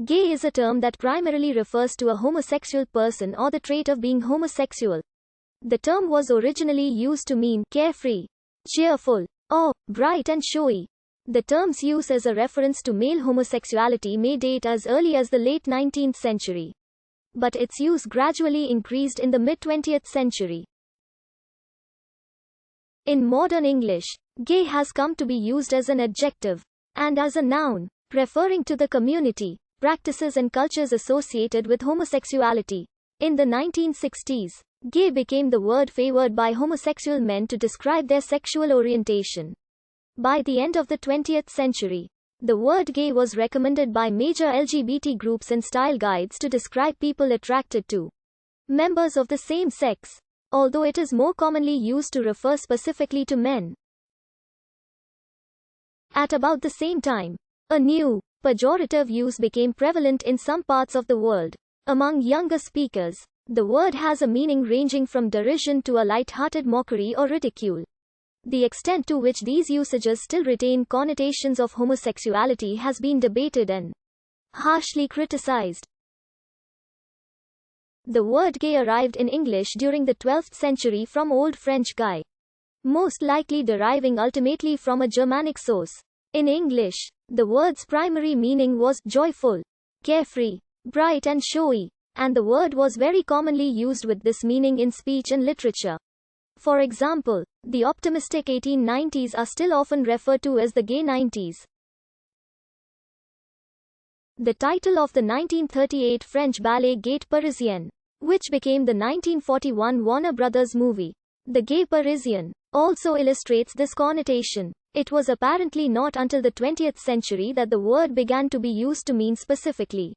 Gay is a term that primarily refers to a homosexual person or the trait of being homosexual. The term was originally used to mean carefree, cheerful, or bright and showy. The term's use as a reference to male homosexuality may date as early as the late 19th century. But its use gradually increased in the mid-20th century. In modern English, gay has come to be used as an adjective and as a noun, referring to the community, practices and cultures associated with homosexuality. In the 1960s, gay became the word favored by homosexual men to describe their sexual orientation. By the end of the 20th century, the word gay was recommended by major LGBT groups and style guides to describe people attracted to members of the same sex, although it is more commonly used to refer specifically to men. At about the same time, a new, pejorative use became prevalent in some parts of the world. Among younger speakers, the word has a meaning ranging from derision to a light-hearted mockery or ridicule. The extent to which these usages still retain connotations of homosexuality has been debated and harshly criticized. The word gay arrived in English during the 12th century from Old French guy, most likely deriving ultimately from a Germanic source. In English, the word's primary meaning was joyful, carefree, bright and showy, and the word was very commonly used with this meaning in speech and literature. For example, the optimistic 1890s are still often referred to as the gay 90s. The title of the 1938 French ballet Gaîté Parisienne, which became the 1941 Warner Brothers movie, The Gay Parisian, also illustrates this connotation. It was apparently not until the 20th century that the word began to be used to mean specifically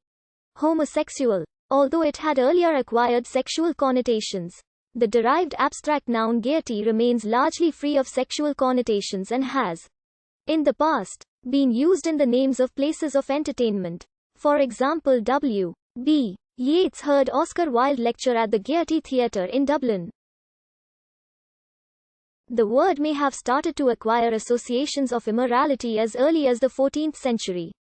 homosexual, although it had earlier acquired sexual connotations. The derived abstract noun gaiety remains largely free of sexual connotations and has, in the past, been used in the names of places of entertainment. For example, W.B. Yeats heard Oscar Wilde lecture at the Gaiety Theatre in Dublin. The word may have started to acquire associations of immorality as early as the 14th century,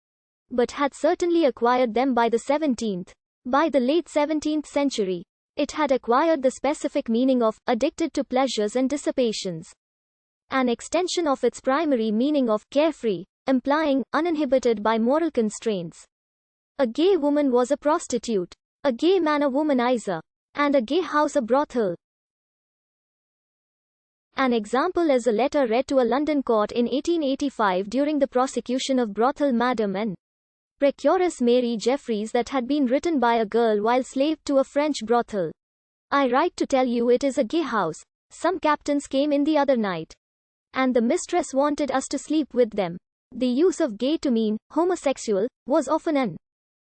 but had certainly acquired them by the 17th. By the late 17th century, it had acquired the specific meaning of addicted to pleasures and dissipations, an extension of its primary meaning of carefree, implying uninhibited by moral constraints. A gay woman was a prostitute, a gay man a womanizer, and a gay house a brothel. An example is a letter read to a London court in 1885 during the prosecution of brothel Madame and Procuress Mary Jeffries that had been written by a girl while slaved to a French brothel. I write to tell you it is a gay house. Some captains came in the other night, and the mistress wanted us to sleep with them. The use of gay to mean homosexual was often an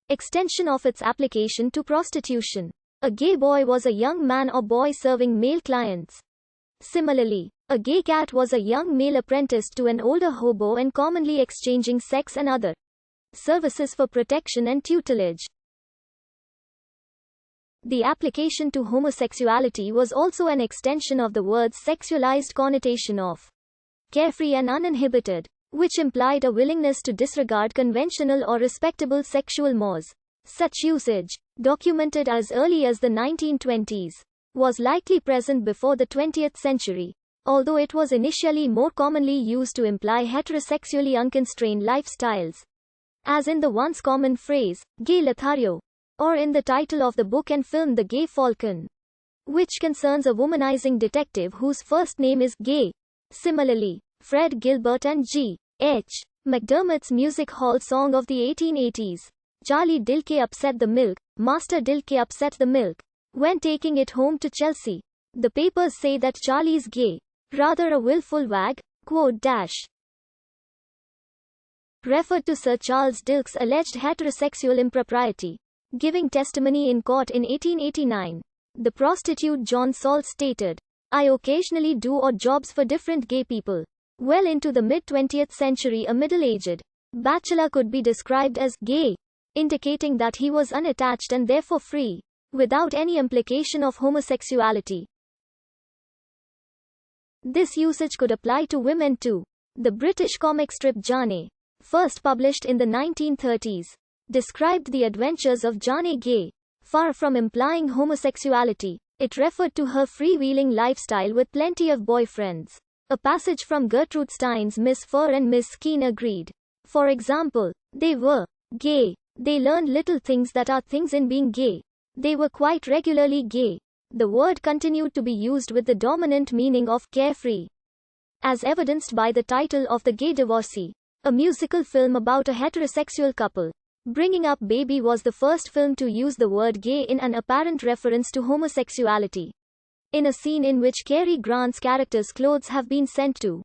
extension of its application to prostitution. A gay boy was a young man or boy serving male clients. Similarly, a gay cat was a young male apprenticed to an older hobo and commonly exchanging sex and other services for protection and tutelage. The application to homosexuality was also an extension of the word's sexualized connotation of carefree and uninhibited, which implied a willingness to disregard conventional or respectable sexual mores. Such usage, documented as early as the 1920s, was likely present before the 20th century, although it was initially more commonly used to imply heterosexually unconstrained lifestyles, as in the once common phrase, gay Lothario, or in the title of the book and film The Gay Falcon, which concerns a womanizing detective whose first name is Gay. Similarly, Fred Gilbert and G. H. McDermott's music hall song of the 1880s, Charlie Dilke upset the milk, Master Dilke upset the milk, when taking it home to Chelsea. The papers say that Charlie's gay, rather a willful wag, quote dash, referred to Sir Charles Dilke's alleged heterosexual impropriety. Giving testimony in court in 1889, the prostitute John Salt stated, "I occasionally do odd jobs for different gay people." Well into the mid-20th century, a middle-aged bachelor could be described as gay, indicating that he was unattached and therefore free, without any implication of homosexuality. This usage could apply to women too. The British comic strip Jane, first published in the 1930s, described the adventures of Jane Gay. Far from implying homosexuality, it referred to her freewheeling lifestyle with plenty of boyfriends. A passage from Gertrude Stein's Miss Fur and Miss Skean agreed. For example, they were gay. They learned little things that are things in being gay. They were quite regularly gay. The word continued to be used with the dominant meaning of carefree, as evidenced by the title of The Gay Divorcee, a musical film about a heterosexual couple. Bringing Up Baby was the first film to use the word gay in an apparent reference to homosexuality. In a scene in which Cary Grant's character's clothes have been sent to